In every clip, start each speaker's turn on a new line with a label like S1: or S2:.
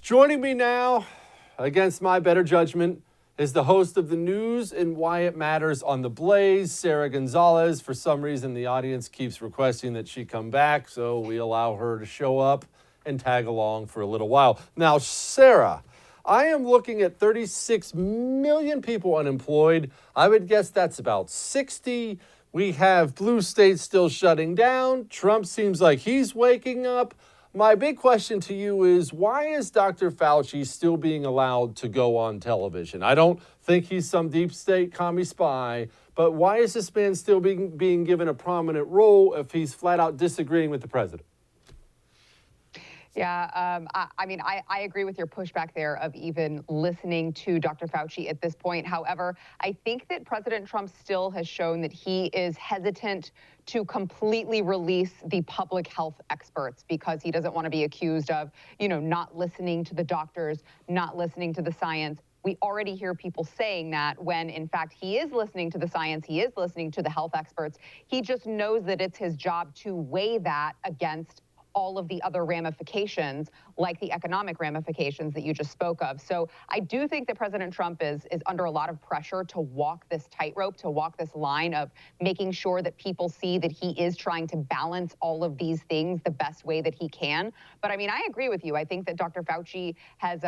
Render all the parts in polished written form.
S1: Joining me now, against my better judgment, is the host of the news and why it matters on The Blaze, Sara Gonzales. For some reason, the audience keeps requesting that she come back, so we allow her to show up and tag along for a little while. Now, Sara, I am looking at 36 million people unemployed. I would guess that's about 60. We have blue states still shutting down. Trump seems like he's waking up. My big question to you is, why is Dr. Fauci still being allowed to go on television? I don't think he's some deep state commie spy, but why is this man still being given a prominent role if he's flat out disagreeing with the president?
S2: Yeah, I agree with your pushback there of even listening to Dr. Fauci at this point. However, I think that President Trump still has shown that he is hesitant to completely release the public health experts because he doesn't want to be accused of, not listening to the doctors, not listening to the science. We already hear people saying that when, in fact, he is listening to the science, he is listening to the health experts. He just knows that it's his job to weigh that against all of the other ramifications, like the economic ramifications that you just spoke of. So I do think that President Trump is under a lot of pressure to walk this tightrope, to walk this line of making sure that people see that he is trying to balance all of these things the best way that he can. But I agree with you. I think that Dr. Fauci has,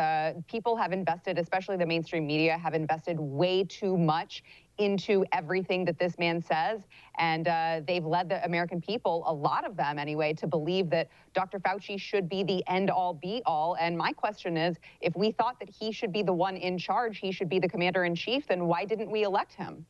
S2: people have invested, especially the mainstream media, have invested way too much into everything that this man says. And they've led the American people, a lot of them anyway, to believe that Dr. Fauci should be the end-all, be-all. And my question is, if we thought that he should be the one in charge, he should be the commander-in-chief, then why didn't we elect him?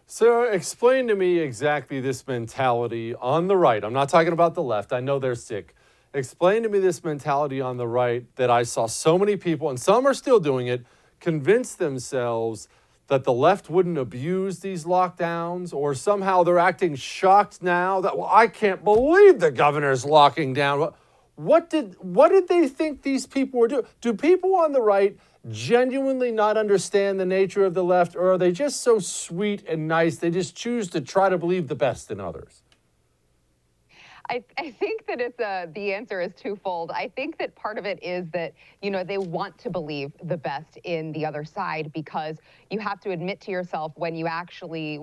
S1: So explain to me exactly this mentality on the right. I'm not talking about the left. I know they're sick. Explain to me this mentality on the right that I saw so many people, and some are still doing it, convince themselves that the left wouldn't abuse these lockdowns, or somehow they're acting shocked now that, well, I can't believe the governor's locking down. What did they think these people were doing? Do people on the right genuinely not understand the nature of the left, or are they just so sweet and nice they just choose to try to believe the best in others?
S2: I think that the answer is twofold. I think that part of it is that, they want to believe the best in the other side, because you have to admit to yourself when you actually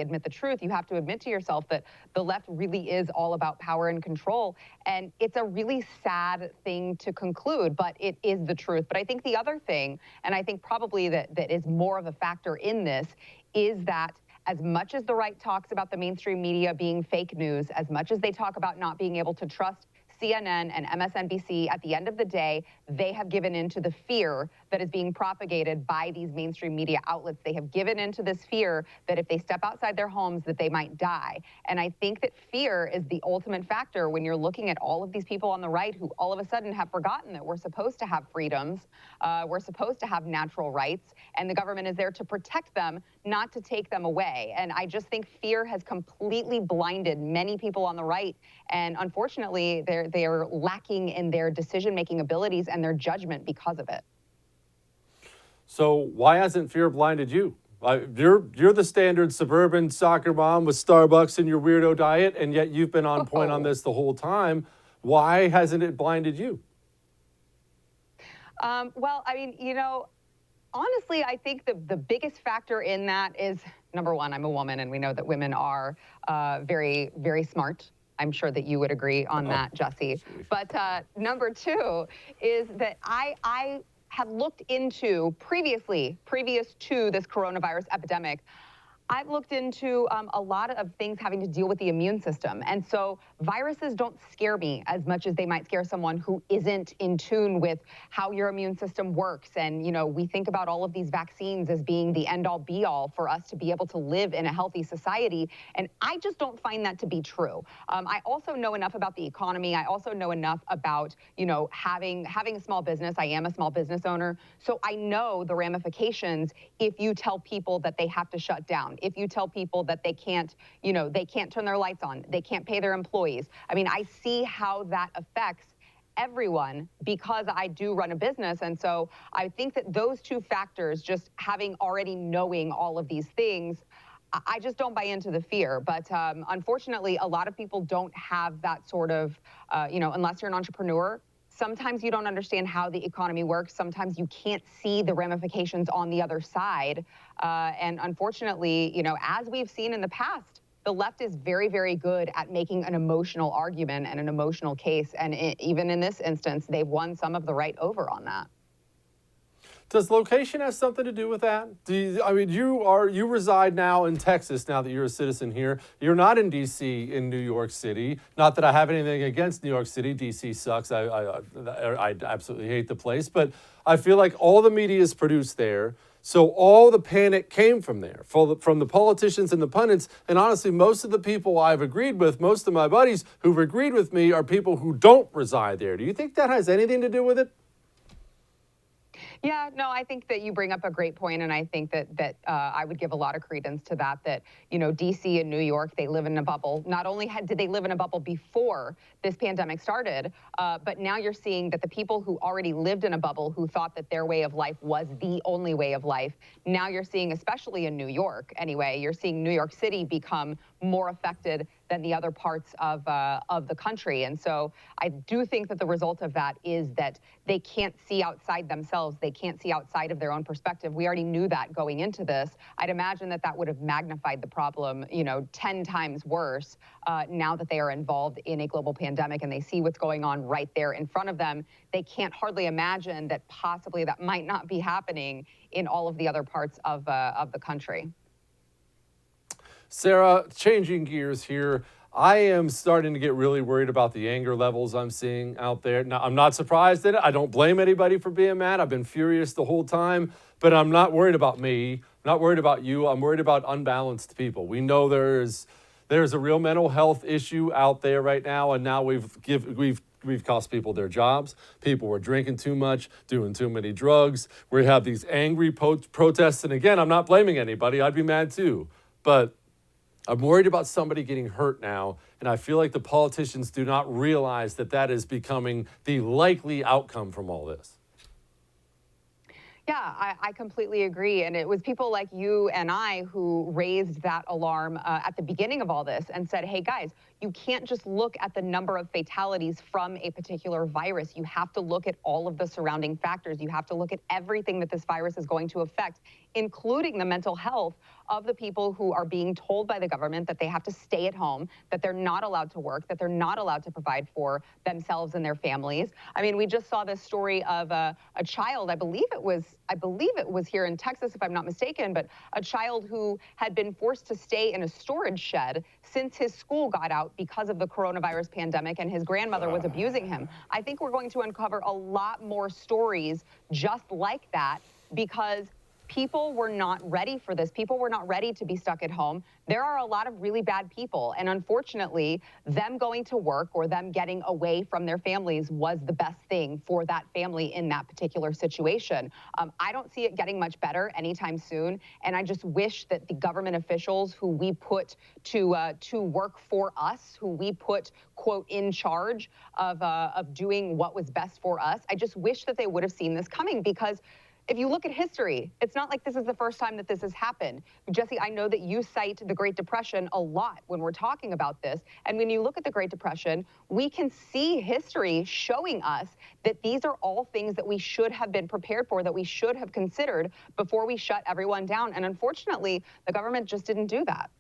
S2: admit the truth, you have to admit to yourself that the left really is all about power and control. And it's a really sad thing to conclude, but it is the truth. But I think the other thing, and I think probably that is more of a factor in this, is that as much as the right talks about the mainstream media being fake news, as much as they talk about not being able to trust CNN and MSNBC, at the end of the day, they have given into the fear that is being propagated by these mainstream media outlets. They have given into this fear that if they step outside their homes, that they might die. And I think that fear is the ultimate factor when you're looking at all of these people on the right who all of a sudden have forgotten that we're supposed to have freedoms, we're supposed to have natural rights, and the government is there to protect them, not to take them away. And I just think fear has completely blinded many people on the right. And unfortunately, they're lacking in their decision-making abilities and their judgment because of it.
S1: So why hasn't fear blinded you? You're the standard suburban soccer mom with Starbucks and your weirdo diet, and yet you've been on point on this the whole time. Why hasn't it blinded you?
S2: Honestly, I think the biggest factor in that is, number one, I'm a woman, and we know that women are very, very smart. I'm sure that you would agree on that, Jesse. But number two is that I have looked into previous to this coronavirus epidemic, I've looked into a lot of things having to deal with the immune system. And so viruses don't scare me as much as they might scare someone who isn't in tune with how your immune system works. And, we think about all of these vaccines as being the end all be all for us to be able to live in a healthy society. And I just don't find that to be true. I also know enough about the economy. I also know enough about, having a small business. I am a small business owner. So I know the ramifications if you tell people that they have to shut down. If you tell people that they can't turn their lights on, they can't pay their employees. I see how that affects everyone because I do run a business. And so I think that those two factors, just knowing all of these things, I just don't buy into the fear. But unfortunately, a lot of people don't have that sort of, unless you're an entrepreneur, sometimes you don't understand how the economy works. Sometimes you can't see the ramifications on the other side. And unfortunately, as we've seen in the past, the left is very, very good at making an emotional argument and an emotional case. And even in this instance, they've won some of the right over on that.
S1: Does location have something to do with that? You reside now in Texas now that you're a citizen here. You're not in D.C., in New York City. Not that I have anything against New York City. D.C. sucks. I absolutely hate the place. But I feel like all the media is produced there. So all the panic came from there, from the politicians and the pundits. And honestly, most of the people I've agreed with, most of my buddies who've agreed with me are people who don't reside there. Do you think that has anything to do with it?
S2: Yeah, no, I think that you bring up a great point, and I think that I would give a lot of credence to that. That D.C. and New York, they live in a bubble. Not only did they live in a bubble before this pandemic started, but now you're seeing that the people who already lived in a bubble, who thought that their way of life was the only way of life, now you're seeing, especially in New York, anyway, you're seeing New York City become more affected than the other parts of the country. And so I do think that the result of that is that they can't see outside themselves. They can't see outside of their own perspective. We already knew that going into this. I'd imagine that would have magnified the problem, 10 times worse now that they are involved in a global pandemic and they see what's going on right there in front of them. They can't hardly imagine that possibly that might not be happening in all of the other parts of the country.
S1: Sara, changing gears here, I am starting to get really worried about the anger levels I'm seeing out there. Now, I'm not surprised at it. I don't blame anybody for being mad. I've been furious the whole time, but I'm not worried about me. I'm not worried about you. I'm worried about unbalanced people. We know there's a real mental health issue out there right now, and now we've cost people their jobs. People were drinking too much, doing too many drugs. We have these angry protests, and again, I'm not blaming anybody. I'd be mad too, but I'm worried about somebody getting hurt now, and I feel like the politicians do not realize that is becoming the likely outcome from all this.
S2: Yeah, I completely agree. And it was people like you and I who raised that alarm at the beginning of all this and said, hey, guys, you can't just look at the number of fatalities from a particular virus. You have to look at all of the surrounding factors. You have to look at everything that this virus is going to affect, including the mental health of the people who are being told by the government that they have to stay at home, that they're not allowed to work, that they're not allowed to provide for themselves and their families. I mean, we just saw this story of a child, I believe it was here in Texas, if I'm not mistaken, but a child who had been forced to stay in a storage shed since his school got out because of the coronavirus pandemic, and his grandmother was abusing him. I think we're going to uncover a lot more stories just like that because people were not ready for this. People were not ready to be stuck at home. There are a lot of really bad people. And unfortunately, them going to work or them getting away from their families was the best thing for that family in that particular situation. I don't see it getting much better anytime soon. And I just wish that the government officials who we put to work for us, who we put, quote, in charge of doing what was best for us, I just wish that they would have seen this coming, because if you look at history, it's not like this is the first time that this has happened. Jesse, I know that you cite the Great Depression a lot when we're talking about this. And when you look at the Great Depression, we can see history showing us that these are all things that we should have been prepared for, that we should have considered before we shut everyone down. And unfortunately, the government just didn't do that.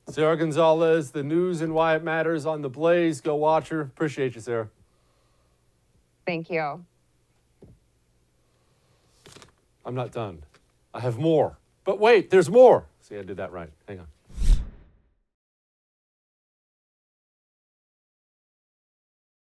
S1: Sara Gonzales, the news and why it matters on The Blaze. Go watch her. Appreciate you, Sara.
S2: Thank you.
S1: I'm not done. I have more. But wait, there's more. See, I did that right. Hang on.